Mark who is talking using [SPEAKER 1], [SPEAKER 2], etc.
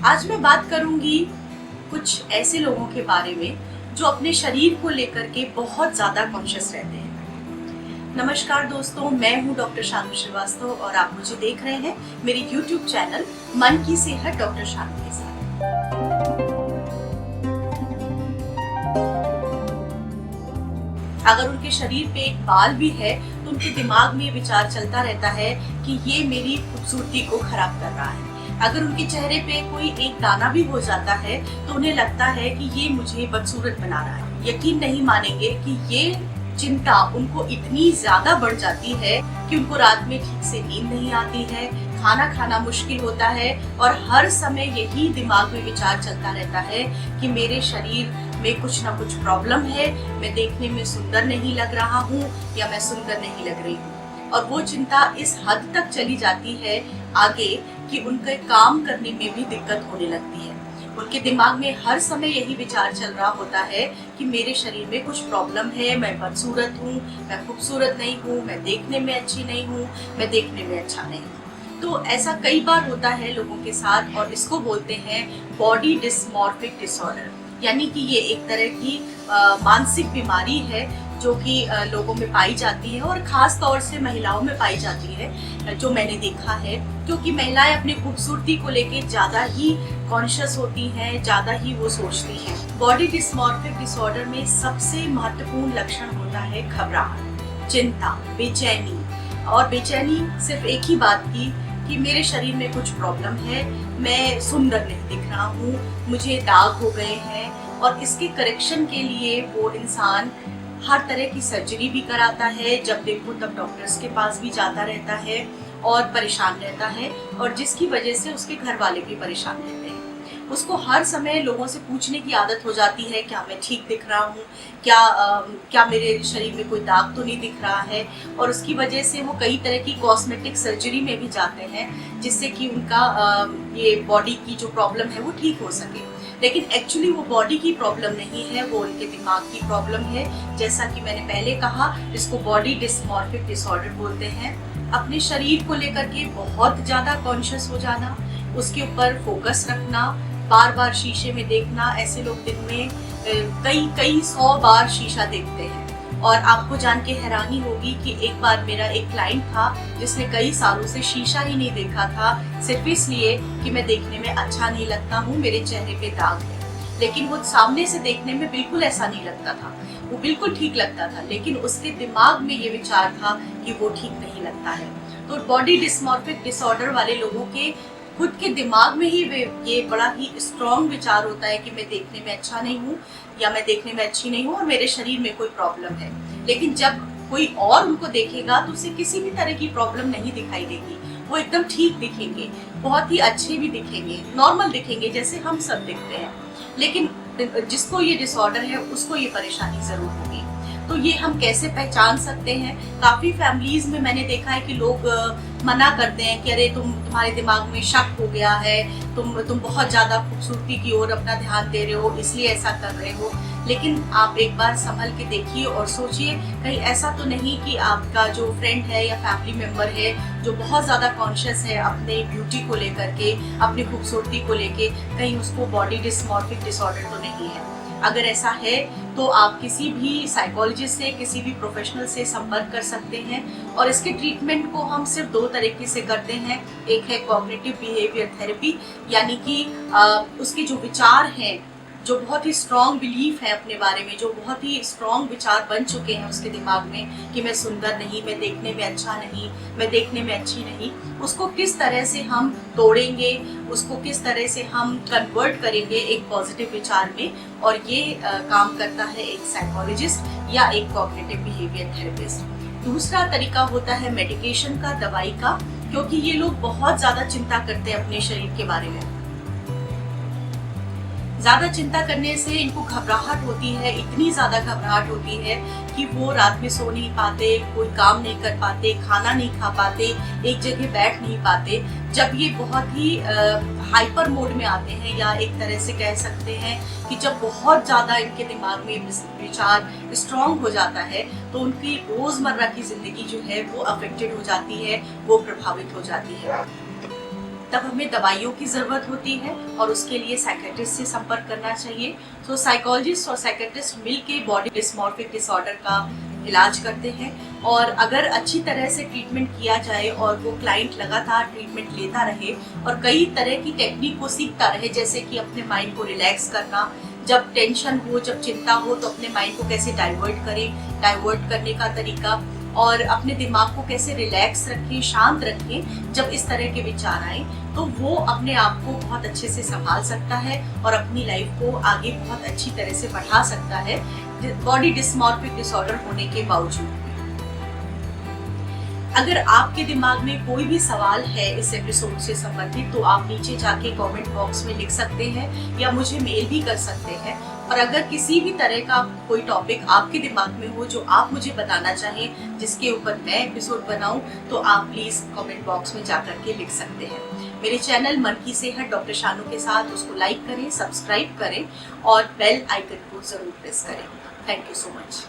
[SPEAKER 1] आज मैं बात करूंगी कुछ ऐसे लोगों के बारे में जो अपने शरीर को लेकर के बहुत ज़्यादा कॉन्शियस रहते हैं। नमस्कार दोस्तों, मैं हूं डॉक्टर शानू श्रीवास्तव और आप मुझे देख रहे हैं मेरे YouTube चैनल मन की सेहत डॉक्टर शानू के साथ। अगर उनके शरीर पे एक बाल भी है तो उनके दिमाग में ये विचार चलता रहता है कि ये मेरी खूबसूरती को खराब कर रहा है। अगर उनके चेहरे पे कोई एक दाना भी हो जाता है तो उन्हें लगता है कि ये मुझे बदसूरत बना रहा है। यकीन नहीं मानेंगे कि ये चिंता उनको इतनी ज्यादा बढ़ जाती है कि उनको रात में ठीक से नींद नहीं आती है, खाना खाना मुश्किल होता है और हर समय यही दिमाग में विचार चलता रहता है कि मेरे शरीर में कुछ ना कुछ प्रॉब्लम है, मैं देखने में सुंदर नहीं लग रहा हूँ या मैं सुंदर नहीं लग रही हूँ। और वो चिंता इस हद तक चली जाती है आगे कि उनके काम करने में भी दिक्कत होने लगती है। उनके दिमाग में हर समय यही विचार चल रहा होता है कि मेरे शरीर में कुछ प्रॉब्लम है, मैं बदसूरत हूँ, मैं खूबसूरत नहीं हूँ, मैं देखने में अच्छी नहीं हूँ, मैं देखने में अच्छा नहीं हूँ। तो ऐसा कई बार होता है लोगों के साथ और इसको बोलते हैं बॉडी डिस्मॉर्फिक डिसऑर्डर, यानी कि ये एक तरह की मानसिक बीमारी है जो कि लोगों में पाई जाती है और ख़ास तौर से महिलाओं में पाई जाती है, जो मैंने देखा है, क्योंकि महिलाएं अपनी खूबसूरती को लेके ज़्यादा ही कॉन्शियस होती हैं, ज़्यादा ही वो सोचती हैं। बॉडी डिस्मॉर्फिक डिसऑर्डर में सबसे महत्वपूर्ण लक्षण होता है घबराहट, चिंता, बेचैनी। और बेचैनी सिर्फ एक ही बात की कि मेरे शरीर में कुछ प्रॉब्लम है, मैं सुंदर नहीं दिख रहा हूँ, मुझे दाग हो गए हैं। और इसके करेक्शन के लिए वो इंसान हर तरह की सर्जरी भी कराता है, जब देखो तब डॉक्टर्स के पास भी जाता रहता है और परेशान रहता है, और जिसकी वजह से उसके घर वाले भी परेशान रहते हैं। उसको हर समय लोगों से पूछने की आदत हो जाती है, क्या मैं ठीक दिख रहा हूँ, क्या मेरे शरीर में कोई दाग तो नहीं दिख रहा है। और उसकी वजह से वो कई तरह की कॉस्मेटिक सर्जरी में भी जाते हैं जिससे कि उनका ये बॉडी की जो प्रॉब्लम है वो ठीक हो सके। लेकिन एक्चुअली वो बॉडी की प्रॉब्लम नहीं है, वो उनके दिमाग की प्रॉब्लम है। जैसा कि मैंने पहले कहा, इसको बॉडी डिस्मॉर्फिक डिसऑर्डर बोलते हैं। अपने शरीर को लेकर के बहुत ज़्यादा कॉन्शियस हो जाना, उसके ऊपर फोकस रखना, बार बार शीशे में देखना। ऐसे लोग दिन में कई 100 बार शीशा देखते हैं। और आपको जान के हैरानी होगी कि एक बार मेरा एक क्लाइंट था जिसने कई सालों से शीशा ही नहीं देखा था, सिर्फ इसलिए कि मैं देखने में अच्छा नहीं लगता हूँ, मेरे चेहरे पे दाग है। लेकिन वो सामने से देखने में बिल्कुल ऐसा नहीं लगता था, वो बिल्कुल ठीक लगता था, लेकिन उसके दिमाग में ये विचार था कि वो ठीक नहीं लगता है। तो बॉडी डिस्मॉर्फिक डिसऑर्डर वाले लोगों के खुद के दिमाग में ही ये बड़ा ही स्ट्रॉन्ग विचार होता है कि मैं देखने में अच्छा नहीं हूँ या मैं देखने में अच्छी नहीं हूँ और मेरे शरीर में कोई प्रॉब्लम है। लेकिन जब कोई और उनको देखेगा तो उसे किसी भी तरह की प्रॉब्लम नहीं दिखाई देगी, वो एकदम ठीक दिखेंगे, बहुत ही अच्छे भी दिखेंगे, नॉर्मल दिखेंगे जैसे हम सब दिखते हैं। लेकिन जिसको ये डिसऑर्डर है उसको ये परेशानी जरूर होगी। तो ये हम कैसे पहचान सकते हैं? काफ़ी फैमिलीज में मैंने देखा है कि लोग मना करते हैं कि अरे तुम्हारे दिमाग में शक हो गया है, तुम बहुत ज़्यादा खूबसूरती की ओर अपना ध्यान दे रहे हो, इसलिए ऐसा कर रहे हो। लेकिन आप एक बार संभल के देखिए और सोचिए, कहीं ऐसा तो नहीं कि आपका जो फ्रेंड है या फैमिली मेम्बर है जो बहुत ज़्यादा कॉन्शियस है अपने ब्यूटी को लेकर के, अपनी खूबसूरती को लेके, कहीं उसको बॉडी डिस्मॉर्फिक डिसऑर्डर तो नहीं है। अगर ऐसा है तो आप किसी भी साइकोलॉजिस्ट से, किसी भी प्रोफेशनल से संपर्क कर सकते हैं। और इसके ट्रीटमेंट को हम सिर्फ 2 तरीके से करते हैं। एक है कॉग्निटिव बिहेवियर थेरेपी, यानी कि उसके जो विचार हैं, जो बहुत ही स्ट्रॉन्ग बिलीफ है अपने बारे में, जो बहुत ही स्ट्रॉन्ग विचार बन चुके हैं उसके दिमाग में कि मैं सुंदर नहीं, मैं देखने में अच्छा नहीं, मैं देखने में अच्छी नहीं, उसको किस तरह से हम तोड़ेंगे, उसको किस तरह से हम कन्वर्ट करेंगे एक पॉजिटिव विचार में। और ये काम करता है एक साइकोलॉजिस्ट या एक कॉग्निटिव बिहेवियर थेरेपिस्ट। दूसरा तरीका होता है मेडिकेशन का, दवाई का, क्योंकि ये लोग बहुत ज़्यादा चिंता करते हैं अपने शरीर के बारे में। ज़्यादा चिंता करने से इनको घबराहट होती है, इतनी ज़्यादा घबराहट होती है कि वो रात में सो नहीं पाते, कोई काम नहीं कर पाते, खाना नहीं खा पाते, एक जगह बैठ नहीं पाते। जब ये बहुत ही हाइपर मोड में आते हैं, या एक तरह से कह सकते हैं कि जब बहुत ज़्यादा इनके दिमाग में विचार स्ट्रॉन्ग हो जाता है तो उनकी रोज़मर्रा की ज़िंदगी जो है वो अफेक्टेड हो जाती है, वो प्रभावित हो जाती है। तब हमें दवाइयों की ज़रूरत होती है और उसके लिए साइकेट्रिस्ट से संपर्क करना चाहिए। तो साइकोलॉजिस्ट और साइकेट्रिस्ट मिलके बॉडी डिस्मॉर्फिक डिसऑर्डर का इलाज करते हैं, और अगर अच्छी तरह से ट्रीटमेंट किया जाए और वो क्लाइंट लगातार ट्रीटमेंट लेता रहे और कई तरह की टेक्निक को सीखता रहे, जैसे कि अपने माइंड को रिलैक्स करना, जब टेंशन हो, जब चिंता हो तो अपने माइंड को कैसे डाइवर्ट करें, डाइवर्ट करने का तरीका, और अपने दिमाग को कैसे रिलैक्स रखें, शांत रखें जब इस तरह के विचार आए, तो वो अपने आप को बहुत अच्छे से संभाल सकता है और अपनी लाइफ को आगे बहुत अच्छी तरह से बढ़ा सकता है बॉडी डिस्मॉर्फिक डिसऑर्डर होने के बावजूद। अगर आपके दिमाग में कोई भी सवाल है इस एपिसोड से संबंधित तो आप नीचे जाके कमेंट बॉक्स में लिख सकते हैं या मुझे मेल भी कर सकते हैं। और अगर किसी भी तरह का कोई टॉपिक आपके दिमाग में हो जो आप मुझे बताना चाहें, जिसके ऊपर मैं एपिसोड बनाऊं, तो आप प्लीज कमेंट बॉक्स में जाकर के लिख सकते हैं। मेरे चैनल मन की सेहत डॉक्टर शानू के साथ उसको लाइक करें, सब्सक्राइब करें और बेल आइकन को जरूर प्रेस करें। Thank you so much.